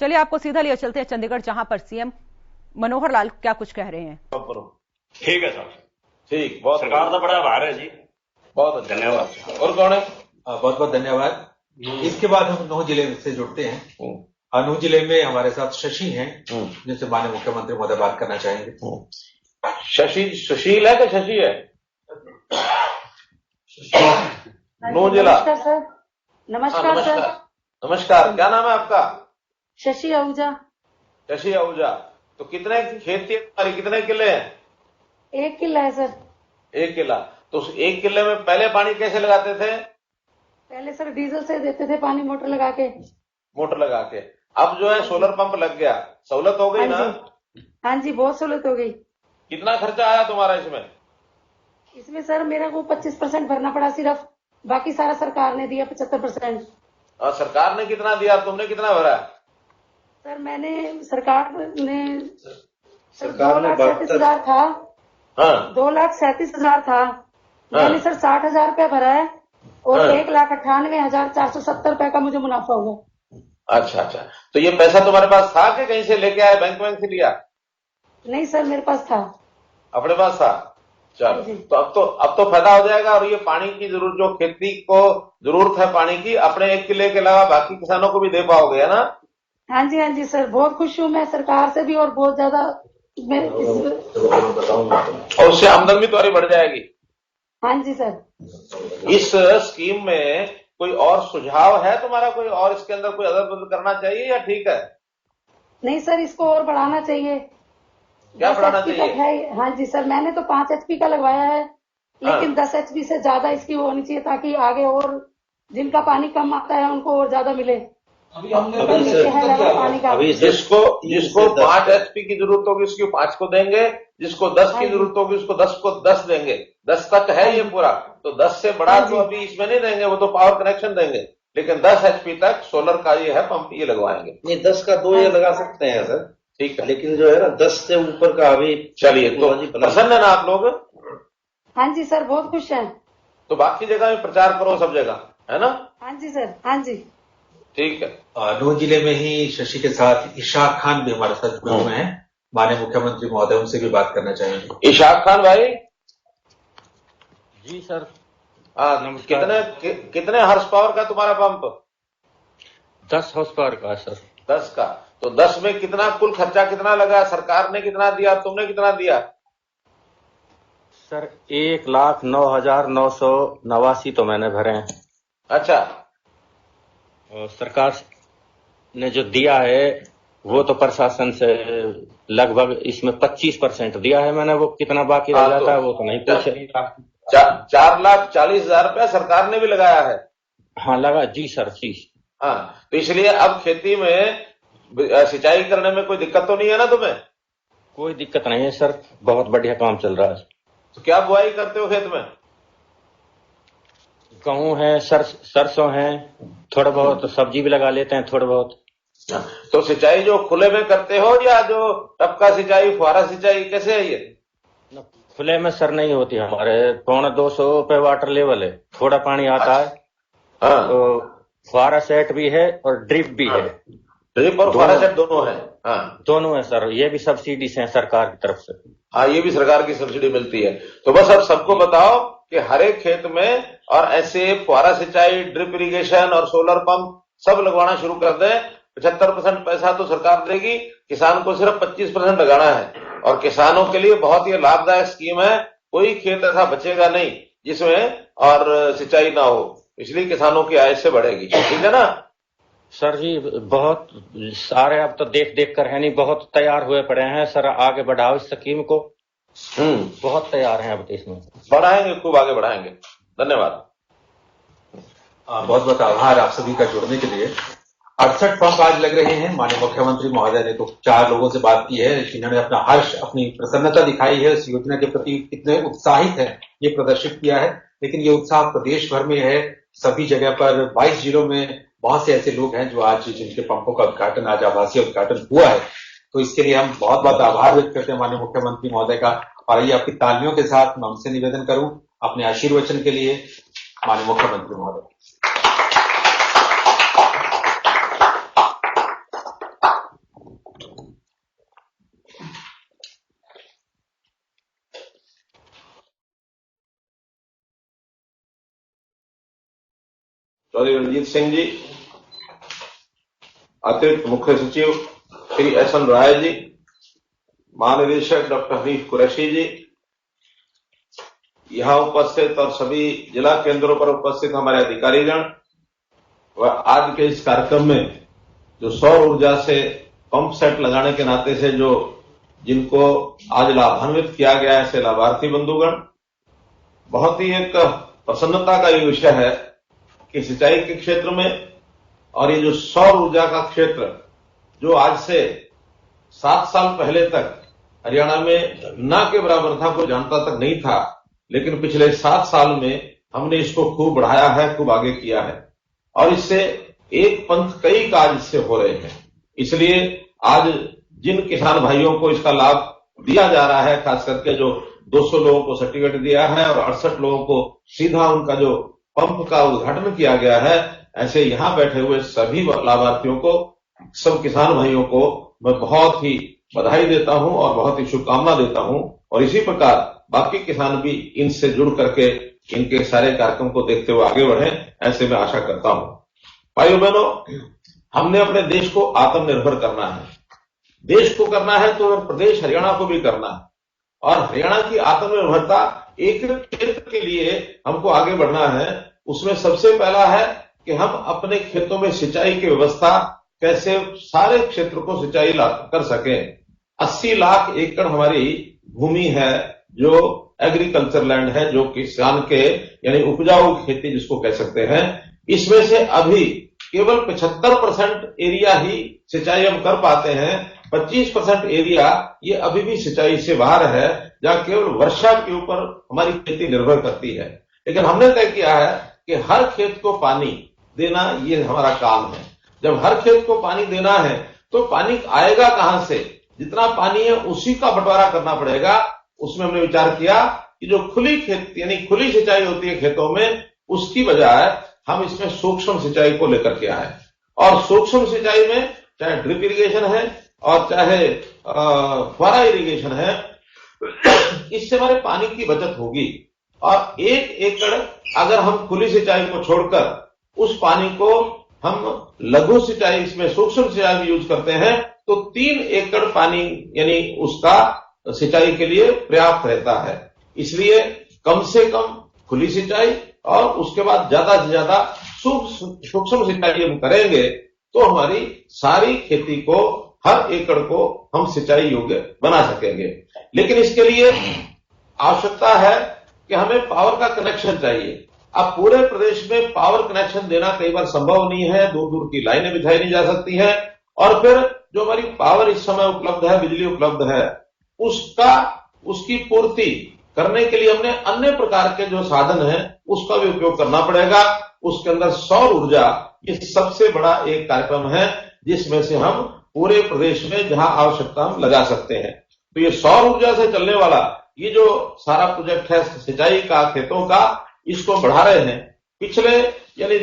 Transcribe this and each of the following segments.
चलिए आपको सीधा लिए चलते हैं चंडीगढ़, जहां पर सीएम मनोहर लाल क्या कुछ कह रहे हैं। ठीक है सर, ठीक, बहुत सरकार का बड़ा आभार है जी, बहुत धन्यवाद। और कौन है? बहुत बहुत धन्यवाद। इसके बाद हम नूंह जिले से जुड़ते हैं। नूंह जिले में हमारे साथ शशि हैं, जिनसे माननीय मुख्यमंत्री महोदय बात करना चाहेंगे। शशि सुशील है कि शशि है? नूंह जिला। नमस्कार सर। नमस्कार सर। नमस्कार, क्या नाम है आपका? शशि आहूजा। शशि आहूजा। तो कितने खेती है तुम्हारी, कितने किले हैं? 1 किला है सर। 1 किला। तो उस 1 किले में पहले पानी कैसे लगाते थे? पहले सर डीजल से देते थे पानी, मोटर लगा के। मोटर लगा के। अब जो है सोलर पंप लग गया, सहूलत हो गई ना? हाँ जी, बहुत सहूलत हो गई। कितना खर्चा आया तुम्हारा इसमें? इसमें सर मेरा को 25% भरना पड़ा सिर्फ, बाकी सारा सरकार ने दिया 75%। और सरकार ने कितना दिया, तुमने कितना भरा? सर मैंने सरकार ने 2,37,000 था। हाँ। 2,37,000 था। मैंने सर 60,000 रुपया भरा है और 1,98,470 रुपए का मुझे मुनाफा हुआ। अच्छा अच्छा, तो ये पैसा तुम्हारे पास था कि कहीं से लेके आए, बैंक से लिया? नहीं सर, मेरे पास था। अपने पास था। चलो, तो अब तो फायदा हो जाएगा। और ये पानी की जरूरत, जो खेती को जरूरत है पानी की, अपने 1 किले के अलावा बाकी किसानों को भी दे पाओगे, है ना? हाँ जी सर, बहुत खुश हूँ मैं सरकार से भी, और बहुत ज्यादा और उससे आमदनी भी तुम्हारी बढ़ जाएगी। हाँ जी सर। इस स्कीम में कोई और सुझाव है तुम्हारा, कोई और इसके अंदर कोई अदल बदल करना चाहिए या ठीक है? नहीं सर, इसको और बढ़ाना चाहिए। क्या बढ़ाना चाहिए? हाँ जी सर, मैंने तो 5 HP का लगवाया है, लेकिन 10 HP से ज्यादा इसकी होनी चाहिए, ताकि आगे और जिनका पानी कम आता है उनको और ज्यादा मिले। अभी जिसको 5 HP की जरूरत होगी उसको 5 को देंगे, जिसको 10 की जरूरत होगी उसको 10 को 10 देंगे। 10 तक है ये पूरा, तो 10 से बड़ा तो अभी इसमें नहीं देंगे, वो तो पावर कनेक्शन देंगे। लेकिन 10 HP तक सोलर का ये है पंप, ये लगवाएंगे। नहीं, 10 का 2 ये लगा सकते हैं सर, ठीक है। लेकिन जो है ना 10 से ऊपर का अभी। चलिए, तो प्रसन्न है ना आप लोग? हाँ जी सर, बहुत खुश हैं। तो बाकी जगह में प्रचार करो, सब जगह, है ना? हाँ जी सर, हाँ जी। ठीक है। नूंह जिले में ही शशि के साथ इशाक खान भी हमारे साथ जुड़े हुए हैं। माननीय मुख्यमंत्री महोदय उनसे भी बात करना चाहेंगे। इशाक खान भाई। जी सर। कितने हॉर्स पावर का तुम्हारा पंप? 10 हॉर्स पावर का सर। 10 का। तो 10 में कितना कुल खर्चा कितना लगा? सरकार ने कितना दिया, तुमने कितना दिया? सर 1,09,989 तो मैंने भरे हैं। अच्छा। और सरकार ने जो दिया है वो तो प्रशासन से लगभग इसमें 25% दिया है मैंने। वो कितना बाकी रह जाता है वो तो नहीं पूछ रही। 4,40,000 रुपया सरकार ने भी लगाया है। हाँ लगा जी सर, जी। हाँ, तो इसलिए अब खेती में सिंचाई करने में कोई दिक्कत तो नहीं है ना तुम्हें? कोई दिक्कत नहीं है सर, बहुत बढ़िया काम चल रहा है। तो क्या बुआई करते हो खेत में? गेहूं है, सरसों है, थोड़ा बहुत सब्जी भी लगा लेते हैं, थोड़ा बहुत। तो सिंचाई जो खुले में करते हो या जो टपका सिंचाई, फुहारा सिंचाई, कैसे है ये? खुले में सर नहीं होती हमारे, 250 पे वाटर लेवल है, थोड़ा पानी आता है। हाँ। तो फुहारा सेट भी है और ड्रिप भी है। ड्रिप और फुहारा सेट दोनों है? हाँ, दोनों है सर। ये भी सब्सिडी से है सरकार की तरफ से। हाँ, ये भी सरकार की सब्सिडी मिलती है। तो बस अब सबको बताओ कि हर एक खेत में और ऐसे फुहारा सिंचाई, ड्रिप इरिगेशन और सोलर पंप सब लगवाना शुरू कर दे। 75% पैसा तो सरकार देगी, किसान को सिर्फ 25% लगाना है। और किसानों के लिए बहुत ही लाभदायक स्कीम है। कोई खेत ऐसा बचेगा नहीं जिसमें और सिंचाई ना हो, इसलिए किसानों की आय से बढ़ेगी। ठीक है ना सर जी? बहुत सारे अब तो देख कर है नहीं, बहुत तैयार हुए पड़े हैं सर। आगे बढ़ाओ इस स्कीम को। बहुत तैयार हैं अब तो, इसमें बढ़ाएंगे, खूब आगे बढ़ाएंगे। धन्यवाद। बहुत बहुत आभार आप सभी का जुड़ने के लिए। 68 पंप आज लग रहे हैं। माननीय मुख्यमंत्री महोदय ने तो 4 लोगों से बात की है, जिन्होंने अपना हर्ष, अपनी प्रसन्नता दिखाई है, इस योजना के प्रति कितने उत्साहित है ये प्रदर्शित किया है। लेकिन ये उत्साह प्रदेश भर में है। सभी जगह पर 22 जिलों में बहुत से ऐसे लोग हैं जो आज, जिनके पंपों का उद्घाटन, आज आभासीय उद्घाटन हुआ है। तो इसके लिए हम बहुत बहुत आभार व्यक्त करते हैं माननीय मुख्यमंत्री महोदय का। और ये आपकी तालियों के साथ मैं उनसे निवेदन करूं अपने आशीर्वचन के लिए। माननीय मुख्यमंत्री महोदय। चौधरी रणजीत सिंह जी, अतिरिक्त मुख्य सचिव श्री एस.एन. राय जी, महानिदेशक डॉक्टर हनीफ कुरैशी जी, यहाँ उपस्थित और सभी जिला केंद्रों पर उपस्थित हमारे अधिकारीगण व आज के इस कार्यक्रम में जो सौर ऊर्जा से पंप सेट लगाने के नाते से जो जिनको आज लाभान्वित किया गया है, ऐसे लाभार्थी बंधुगण, बहुत ही एक प्रसन्नता का ये विषय है कि सिंचाई के क्षेत्र में और ये जो सौर ऊर्जा का क्षेत्र जो आज से 7 साल पहले तक हरियाणा में ना के बराबर था, कोई जानता तक नहीं था, लेकिन पिछले 7 साल में हमने इसको खूब बढ़ाया है, खूब आगे किया है और इससे एक पंथ कई काज इससे हो रहे हैं। इसलिए आज जिन किसान भाइयों को इसका लाभ दिया जा रहा है, खास करके जो 200 लोगों को सर्टिफिकेट दिया है और 68 लोगों को सीधा उनका जो पंप का उद्घाटन किया गया है, ऐसे यहाँ बैठे हुए सभी लाभार्थियों को, सब किसान भाइयों को मैं बहुत ही बधाई देता हूं और बहुत ही शुभकामना देता हूं और इसी प्रकार बाकी किसान भी इनसे जुड़ करके इनके सारे कार्यक्रम को देखते हुए आगे बढ़े, ऐसे मैं आशा करता हूं। भाइयों बहनों, हमने अपने देश को आत्मनिर्भर करना है। देश को करना है तो प्रदेश हरियाणा को भी करना है और हरियाणा की आत्मनिर्भरता एक क्षेत्र के लिए हमको आगे बढ़ना है। उसमें सबसे पहला है कि हम अपने खेतों में सिंचाई की व्यवस्था कैसे सारे क्षेत्र को सिंचाई कर सकें। 80 लाख एकड़ हमारी भूमि है जो एग्रीकल्चर लैंड है, जो किसान के यानी उपजाऊ खेती जिसको कह सकते हैं। इसमें से अभी केवल 75% एरिया ही सिंचाई हम कर पाते हैं। 25% एरिया ये अभी भी सिंचाई से बाहर है, जहां केवल वर्षा के ऊपर हमारी खेती निर्भर करती है। लेकिन हमने तय किया है कि हर खेत को पानी देना ये हमारा काम है। जब हर खेत को पानी देना है तो पानी आएगा कहां से? जितना पानी है उसी का बंटवारा करना पड़ेगा। उसमें हमने विचार किया कि जो खुली खेत यानी खुली सिंचाई होती है खेतों में, उसकी बजाय हम इसमें सूक्ष्म सिंचाई को लेकर के आए और सूक्ष्म सिंचाई में चाहे ड्रिप इरिगेशन है और चाहे फुहारा इरिगेशन है, इससे हमारे पानी की बचत होगी और 1 एकड़ अगर हम खुली सिंचाई को छोड़कर उस पानी को हम लघु सिंचाई इसमें सूक्ष्म सिंचाई में यूज करते हैं तो 3 एकड़ पानी यानी उसका सिंचाई के लिए पर्याप्त रहता है। इसलिए कम से कम खुली सिंचाई और उसके बाद ज्यादा से ज्यादा सूक्ष्म सिंचाई हम करेंगे तो हमारी सारी खेती को, हर एकड़ को हम सिंचाई योग्य बना सकेंगे। लेकिन इसके लिए आवश्यकता है कि हमें पावर का कनेक्शन चाहिए। अब पूरे प्रदेश में पावर कनेक्शन देना कई बार संभव नहीं है, दूर दूर की लाइनें बिछाई नहीं जा सकती हैं और फिर जो हमारी पावर इस समय उपलब्ध है, बिजली उपलब्ध है, उसकी पूर्ति करने के लिए हमने अन्य प्रकार के जो साधन हैं उसका भी उपयोग करना पड़ेगा। उसके अंदर सौर ऊर्जा ये सबसे बड़ा एक कार्यक्रम है जिसमें से हम पूरे प्रदेश में जहां आवश्यकता हम लगा सकते हैं। तो ये सौर ऊर्जा से चलने वाला ये जो सारा प्रोजेक्ट है सिंचाई का, खेतों का, इसको बढ़ा रहे हैं। पिछले यानी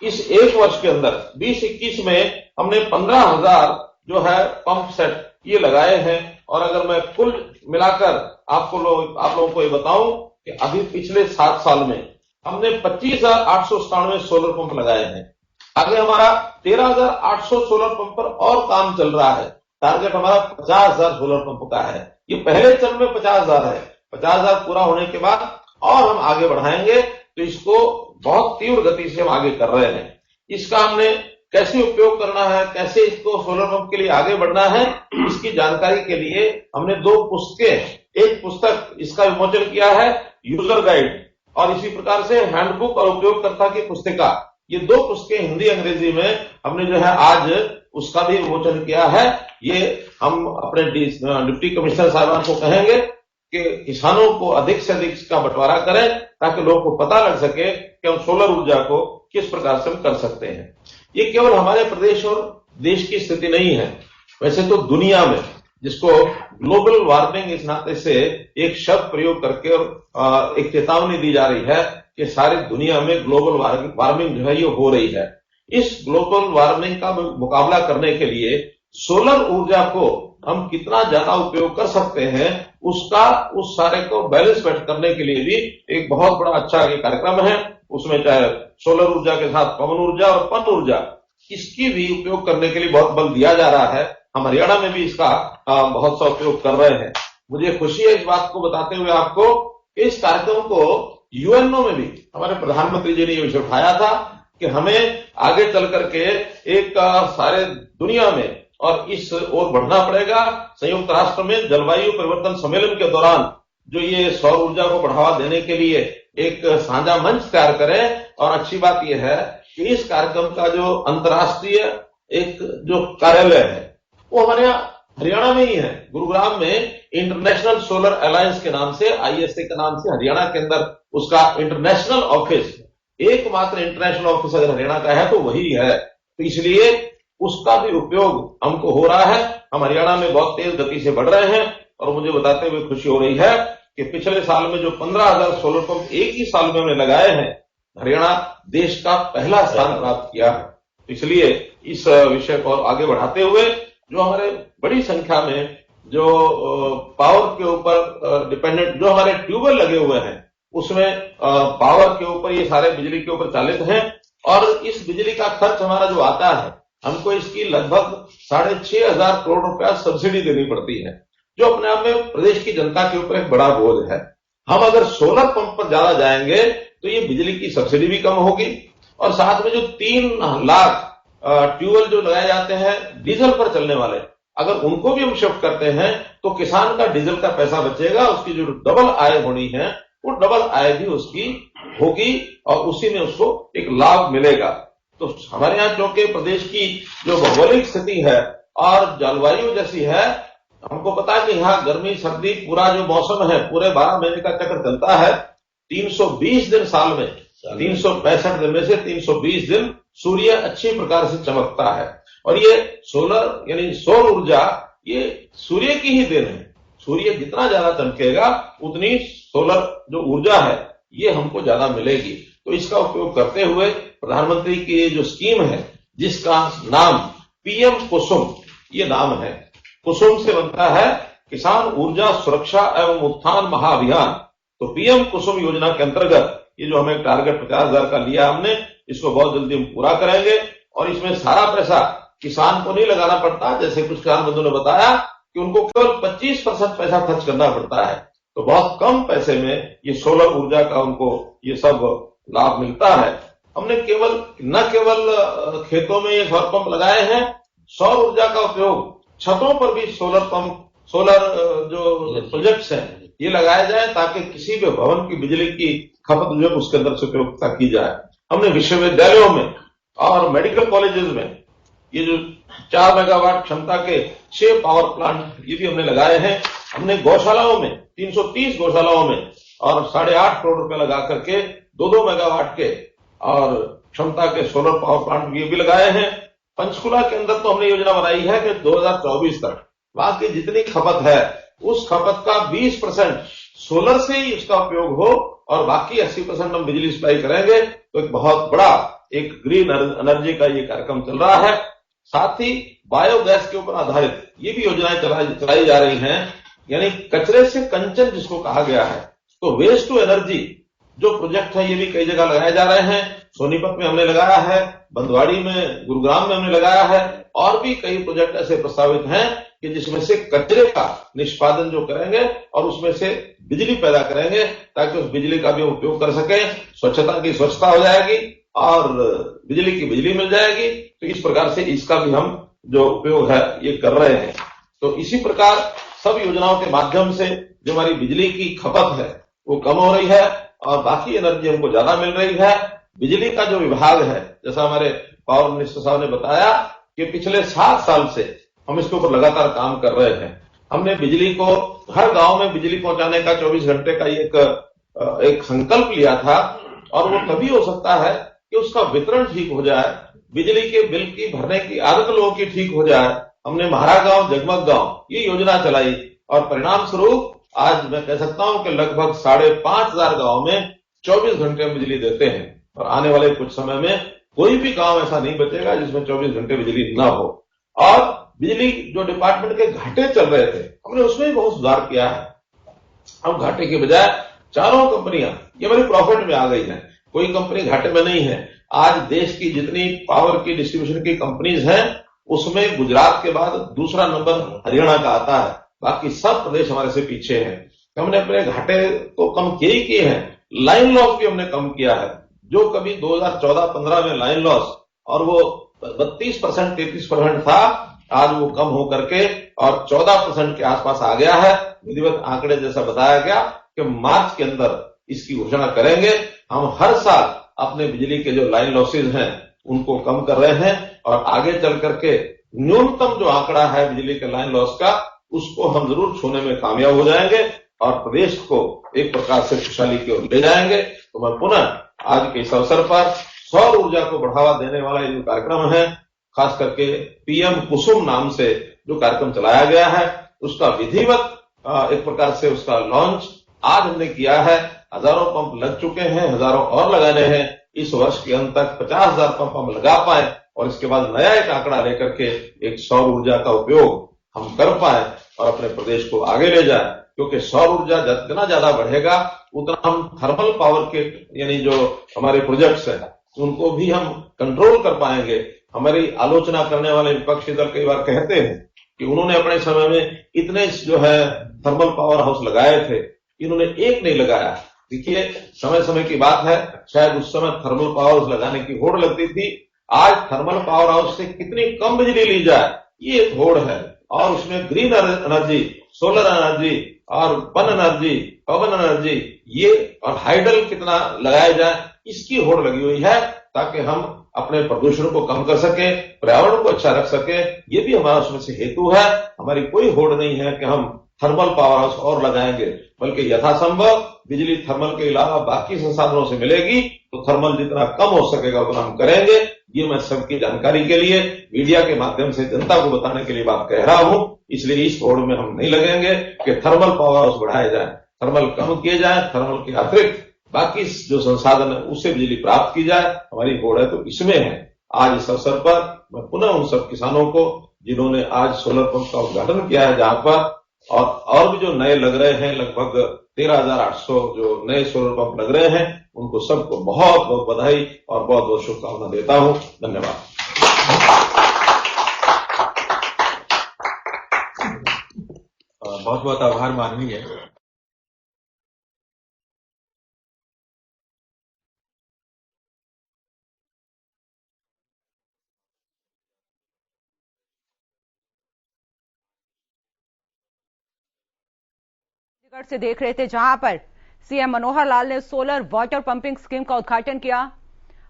इस 1 वर्ष के अंदर 2021 में हमने 15,000 जो है पंप सेट ये लगाए हैं और अगर मैं कुल मिलाकर आप लोगों को ये बताऊं कि अभी पिछले 7 साल में हमने 25,897 सोलर पंप लगाए हैं। आगे हमारा 13,800 सोलर पंप पर और काम चल रहा है। टारगेट हमारा 50,000 सोलर पंप का है। ये पहले चरण में 50,000 है। 50,000 पूरा होने के बाद और हम आगे बढ़ाएंगे तो इसको बहुत तीव्र गति से हम आगे कर रहे हैं। इसका हमने कैसे उपयोग करना है, कैसे इसको सोलर पंप के लिए आगे बढ़ना है, इसकी जानकारी के लिए हमने 2 पुस्तकें, एक पुस्तक इसका विमोचन किया है यूजर गाइड और इसी प्रकार से हैंडबुक और उपयोगकर्ता की पुस्तिका, ये 2 पुस्तकें हिंदी अंग्रेजी में हमने जो है आज उसका भी विमोचन किया है। ये हम अपने डिप्टी कमिश्नर साहबान को कहेंगे कि किसानों को अधिक से अधिक इसका बंटवारा करें ताकि लोगों को पता लग सके कि हम सोलर ऊर्जा को किस प्रकार से हम कर सकते हैं। ये केवल हमारे प्रदेश और देश की स्थिति नहीं है, वैसे तो दुनिया में जिसको ग्लोबल वार्मिंग इस नाते से एक शब्द प्रयोग करके और एक चेतावनी दी जा रही है कि सारी दुनिया में ग्लोबल वार्मिंग जो है ये हो रही है। इस ग्लोबल वार्मिंग का मुकाबला करने के लिए सोलर ऊर्जा को हम कितना ज्यादा उपयोग कर सकते हैं उसका उस सारे को बैलेंस करने के लिए भी एक बहुत बड़ा अच्छा ये कार्यक्रम है उसमें चाहे सोलर ऊर्जा के साथ पवन ऊर्जा और पन ऊर्जा, इसकी भी उपयोग करने के लिए बहुत बल दिया जा रहा है। हम हरियाणा में भी इसका बहुत सा उपयोग कर रहे हैं। मुझे खुशी है इस बात को बताते हुए आपको कि इस कार्यक्रम को यूएनओ में भी हमारे प्रधानमंत्री जी ने ये विषय उठाया था कि हमें आगे चल करके एक सारे दुनिया में और इस ओर बढ़ना पड़ेगा। संयुक्त राष्ट्र में जलवायु परिवर्तन सम्मेलन के दौरान जो ये सौर ऊर्जा को बढ़ावा देने के लिए एक साझा मंच तैयार करें। और अच्छी बात यह है कि इस कार्यक्रम का जो अंतर्राष्ट्रीय एक जो कार्यालय है वो हमारे यहाँ हरियाणा में ही है। गुरुग्राम में इंटरनेशनल सोलर अलायंस के नाम से, ISA के नाम से हरियाणा के अंदर उसका इंटरनेशनल ऑफिस, एकमात्र इंटरनेशनल ऑफिस अगर हरियाणा का है तो वही है। तो इसलिए उसका भी उपयोग हमको हो रहा है। हम हरियाणा में बहुत तेज गति से बढ़ रहे हैं और मुझे बताते हुए खुशी हो रही है कि पिछले साल में जो 15,000 सोलर पंप एक ही साल में हमने लगाए हैं, हरियाणा देश का पहला स्थान प्राप्त किया है। इसलिए इस विषय को आगे बढ़ाते हुए जो हमारे बड़ी संख्या में जो पावर के ऊपर डिपेंडेंट जो हमारे ट्यूबवेल लगे हुए हैं उसमें पावर के ऊपर ये सारे बिजली के ऊपर चालित हैं और इस बिजली का खर्च हमारा जो आता है हमको इसकी लगभग 6,500 करोड़ रुपया सब्सिडी देनी पड़ती है, जो अपने आप में प्रदेश की जनता के ऊपर एक बड़ा बोझ है। हम अगर सोलर पंप पर ज्यादा जाएंगे तो ये बिजली की सब्सिडी भी कम होगी और साथ में जो 3 लाख ट्यूबवेल जो लगाए जाते हैं डीजल पर चलने वाले, अगर उनको भी हम शिफ्ट करते हैं तो किसान का डीजल का पैसा बचेगा, उसकी जो डबल आय होनी है वो डबल आय भी उसकी होगी और उसी में उसको एक लाभ मिलेगा। तो हमारे यहाँ क्योंकि प्रदेश की जो भौगोलिक स्थिति है और जलवायु जैसी है, हमको पता है कि यहाँ गर्मी सर्दी पूरा जो मौसम है पूरे 12 महीने का चक्र चलता है। 320 दिन साल में 365 दिन में से 320 दिन सूर्य अच्छी प्रकार से चमकता है और ये सोलर यानी सौर ऊर्जा ये सूर्य की ही देन है। सूर्य जितना ज्यादा चमकेगा उतनी सोलर जो ऊर्जा है ये हमको ज्यादा मिलेगी। तो इसका उपयोग करते हुए प्रधानमंत्री की जो स्कीम है जिसका नाम PM कुसुम ये नाम है, कुसुम से बनता है किसान ऊर्जा सुरक्षा एवं उत्थान महाअभियान। तो PM कुसुम योजना के अंतर्गत ये जो हमें टारगेट 50,000 का लिया हमने, इसको बहुत जल्दी हम पूरा करेंगे और इसमें सारा पैसा किसान को नहीं लगाना पड़ता। जैसे कुछ किसान बंधुओं ने बताया कि उनको केवल 25% पैसा खर्च करना पड़ता है, तो बहुत कम पैसे में ये सोलर ऊर्जा का उनको ये सब लाभ मिलता है। हमने न केवल खेतों में ये सौर पंप लगाए हैं, सौर ऊर्जा का उपयोग छतों पर भी सोलर जो प्रोजेक्ट्स हैं ये लगाए जाए ताकि किसी भी भवन की बिजली की खपत जो उसके अंदर से उपयोगिता की जाए। हमने विश्वविद्यालयों में और मेडिकल कॉलेजेस में ये जो 4 मेगावाट क्षमता के 6 पावर प्लांट ये भी हमने लगाए हैं। हमने गौशालाओं में 330 गौशालाओं में और 8.5 करोड़ रुपए लगा करके 2-2 मेगावाट के और क्षमता के सोलर पावर प्लांट ये भी लगाए हैं। पंचकुला के अंदर तो हमने योजना बनाई है कि 2024 तक वहां की जितनी खपत है उस खपत का 20% सोलर से ही उसका उपयोग हो और बाकी 80% हम बिजली सप्लाई करेंगे। तो एक बहुत बड़ा एक ग्रीन एनर्जी का ये कार्यक्रम चल रहा है। साथ ही बायोगैस के ऊपर आधारित ये भी योजनाएं चलाई जा रही हैं, यानी कचरे से कंचन जिसको कहा गया है। तो वेस्ट टू एनर्जी जो प्रोजेक्ट है ये भी कई जगह लगाए जा रहे हैं। सोनीपत में हमने लगाया है, बंदवाड़ी में, गुरुग्राम में हमने लगाया है और भी कई प्रोजेक्ट ऐसे प्रस्तावित हैं कि जिसमें से कचरे का निष्पादन जो करेंगे और उसमें से बिजली पैदा करेंगे ताकि उस बिजली का भी उपयोग कर सकें। स्वच्छता की स्वच्छता हो जाएगी और बिजली की बिजली मिल जाएगी। तो इस प्रकार से इसका भी हम जो उपयोग है ये कर रहे हैं। तो इसी प्रकार सब योजनाओं के माध्यम से जो हमारी बिजली की खपत है वो कम हो रही है और बाकी एनर्जी हमको ज्यादा मिल रही है। बिजली का जो विभाग है, जैसा हमारे पावर मिनिस्टर साहब ने बताया कि पिछले 7 साल से हम इसके ऊपर लगातार काम कर रहे हैं। हमने बिजली को हर गांव में बिजली पहुंचाने का 24 घंटे का एक संकल्प लिया था और वो तभी हो सकता है कि उसका वितरण ठीक हो जाए, बिजली के बिल की भरने की आदत लोगों की ठीक हो जाए। हमने महारा गांव जगमग गांव ये योजना चलाई और परिणाम स्वरूप आज मैं कह सकता हूं कि लगभग 5,500 गांव में 24 घंटे हम बिजली देते हैं और आने वाले कुछ समय में कोई भी गांव ऐसा नहीं बचेगा जिसमें 24 घंटे बिजली न हो। और बिजली जो डिपार्टमेंट के घाटे चल रहे थे हमने उसमें भी बहुत सुधार किया है। अब घाटे के बजाय चारों कंपनियां ये हमारी प्रॉफिट में आ गई हैं। कोई कंपनी घाटे में नहीं है। आज देश की जितनी पावर की डिस्ट्रीब्यूशन की कंपनीज हैं, उसमें गुजरात के बाद दूसरा नंबर हरियाणा का आता है। बाकी सब प्रदेश हमारे से पीछे हैं। हमने अपने घाटे तो कम किए ही किए हैं, लाइन लॉस भी हमने कम किया है। जो कभी 2014-15 में लाइन लॉस और वो 32% 33% था, आज वो कम हो करके और 14% के आसपास आ गया है। विधिवत आंकड़े जैसा बताया गया कि मार्च के अंदर इसकी घोषणा करेंगे। हम हर साल अपने बिजली के जो लाइन लॉसेज हैं उनको कम कर रहे हैं और आगे चल करके न्यूनतम जो आंकड़ा है बिजली के लाइन लॉस का, उसको हम जरूर छूने में कामयाब हो जाएंगे और प्रदेश को एक प्रकार से खुशहाली की ओर ले जाएंगे। तो मैं पुनः आज के इस अवसर पर सौर ऊर्जा को बढ़ावा देने वाला ये जो कार्यक्रम है, खास करके पीएम कुसुम नाम से जो कार्यक्रम चलाया गया है, उसका विधिवत एक प्रकार से उसका लॉन्च आज हमने किया है। हजारों पंप लग चुके हैं, हजारों और लगाने हैं। इस वर्ष के अंत तक 50,000 पंप हम लगा पाए और इसके बाद नया एक आंकड़ा लेकर के एक सौर ऊर्जा का उपयोग हम कर पाए और अपने प्रदेश को आगे ले जाए। क्योंकि सौर ऊर्जा जितना ज्यादा बढ़ेगा उतना हम थर्मल पावर के यानी जो हमारे प्रोजेक्ट्स हैं उनको भी हम कंट्रोल कर पाएंगे। हमारी आलोचना करने वाले विपक्षी दल कई बार कहते हैं कि उन्होंने अपने समय में इतने जो है थर्मल पावर हाउस लगाए थे, इन्होंने एक नहीं लगाया। देखिए, समय समय की बात है, शायद उस समय थर्मल पावर हाउस लगाने की होड़ लगती थी। आज थर्मल पावर हाउस से कितनी कम बिजली ली जाए, ये एक होड़ है। और उसमें ग्रीन एनर्जी, सोलर एनर्जी और वन एनर्जी, पवन एनर्जी, ये और हाइडल कितना लगाया जाए, इसकी होड़ लगी हुई है ताकि हम अपने प्रदूषण को कम कर सके, पर्यावरण को अच्छा रख सके। ये भी हमारा उसमें से हेतु है। हमारी कोई होड़ नहीं है कि हम थर्मल पावर हाउस और लगाएंगे, बल्कि यथासंभव बिजली थर्मल के अलावा बाकी संसाधनों से मिलेगी तो थर्मल जितना कम हो सकेगा उतना हम करेंगे। ये मैं सबकी जानकारी के लिए मीडिया के माध्यम से जनता को बताने के लिए बात कह रहा हूं। इसलिए इस होड़ में हम नहीं लगेंगे कि थर्मल पावर हाउस बढ़ाए जाए, थर्मल कम किए जाए, थर्मल के अतिरिक्त बाकी जो संसाधन है उससे बिजली प्राप्त की जाए। हमारी होड़ है तो इसमें है। आज इस अवसर पर मैं पुनः उन सब किसानों को जिन्होंने आज सोलर पंप का उद्घाटन किया है, जहां पर और भी जो नए लग रहे हैं, लगभग 13,800 जो नए सोलर पंप लग रहे हैं, उनको सबको बहुत बहुत बधाई और बहुत बहुत शुभकामना देता हूं। धन्यवाद। बहुत बहुत आभार माननीय। से देख रहे थे, जहां पर सीएम मनोहर लाल ने सोलर वाटर पंपिंग स्कीम का उद्घाटन किया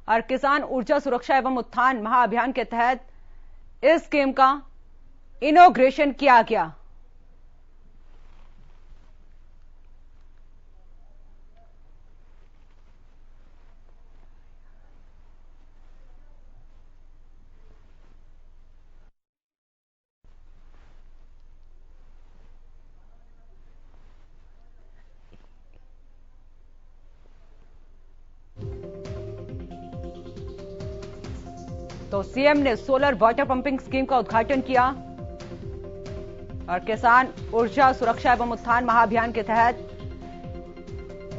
और किसान ऊर्जा सुरक्षा एवं उत्थान महाअभियान के तहत इस स्कीम का इनॉग्रेशन किया गया। तो सीएम ने सोलर वाटर पंपिंग स्कीम का उद्घाटन किया और किसान ऊर्जा सुरक्षा एवं उत्थान महाअभियान के तहत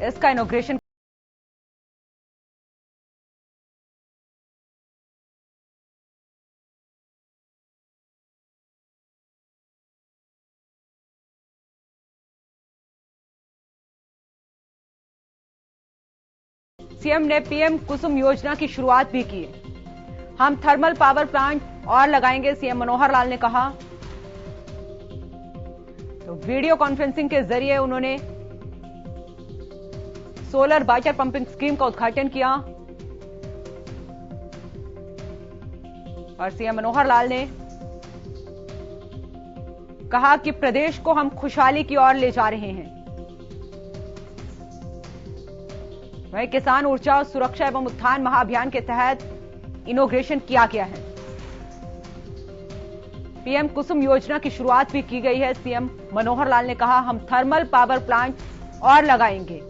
इसका इनॉग्रेशन। सीएम ने पीएम कुसुम योजना की शुरुआत भी की। हम थर्मल पावर प्लांट और लगाएंगे, सीएम मनोहर लाल ने कहा। तो वीडियो कॉन्फ्रेंसिंग के जरिए उन्होंने सोलर वाटर पंपिंग स्कीम का उद्घाटन किया और सीएम मनोहर लाल ने कहा कि प्रदेश को हम खुशहाली की ओर ले जा रहे हैं। वहीं किसान ऊर्जा सुरक्षा एवं उत्थान महाअभियान के तहत इनॉग्रेशन किया गया है। पीएम कुसुम योजना की शुरुआत भी की गई है। सीएम मनोहर लाल ने कहा, हम थर्मल पावर प्लांट और लगाएंगे।